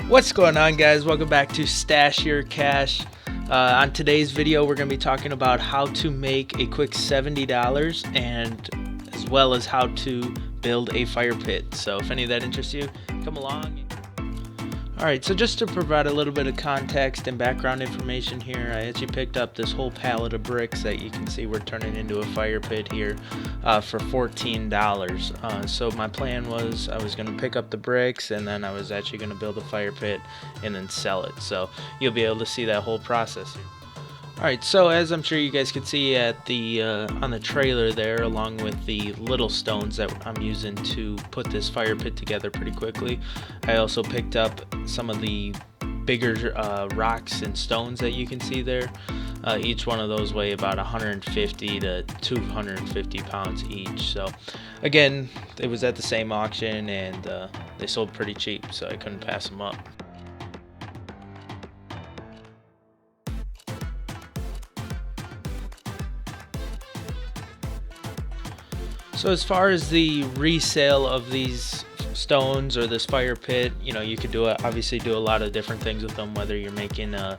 What's going on, guys? Welcome back to Stash Your Cash. On today's video, we're going to be talking about how to make a quick $70 and as well as how to build a fire pit. So if any of that interests you, come along. Alright, so just to provide a little bit of context and background information here, I actually picked up this whole pallet of bricks that you can see we're turning into a fire pit here for $14. So my plan was I was going to pick up the bricks and then I was actually going to build a fire pit and then sell it. So you'll be able to see that whole process here. Alright, so as I'm sure you guys could see at the on the trailer there, along with the little stones that I'm using to put this fire pit together pretty quickly, I also picked up some of the bigger rocks and stones that you can see there. Each one of those weigh about 150 to 250 pounds each. So again, it was at the same auction and they sold pretty cheap, so I couldn't pass them up. So as far as the resale of these stones or this fire pit, you know, you could obviously do a lot of different things with them, whether you're making a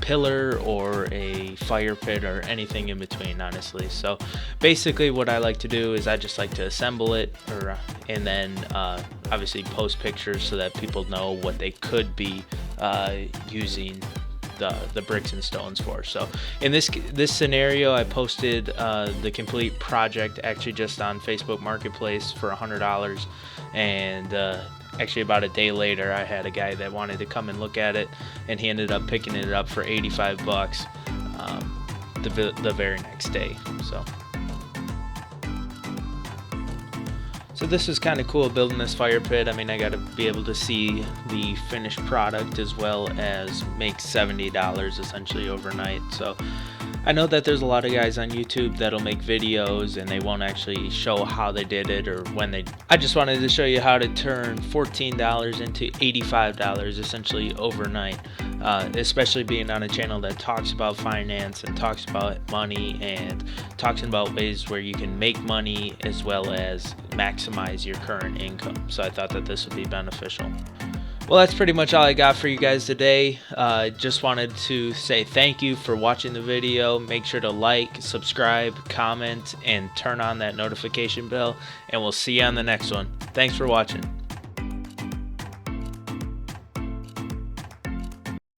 pillar or a fire pit or anything in between, honestly. So basically what I like to do is I just like to assemble it and then obviously post pictures so that people know what they could be using the bricks and stones for. So in this scenario, I posted the complete project actually just on Facebook Marketplace for $100, and actually about a day later I had a guy that wanted to come and look at it, and he ended up picking it up for 85 bucks the very next day. So this is kind of cool, building this fire pit. I mean, I got to be able to see the finished product as well as make $70 essentially overnight. So I know that there's a lot of guys on YouTube that'll make videos and they won't actually show how they did it or when they. I just wanted to show you how to turn $14 into $85 essentially overnight, especially being on a channel that talks about finance and talks about money and talks about ways where you can make money as well as maximize your current income. So I thought that this would be beneficial. Well, that's pretty much all I got for you guys today. Just wanted to say thank you for watching the video. Make sure to like, subscribe, comment, and turn on that notification bell. And we'll see you on the next one. Thanks for watching.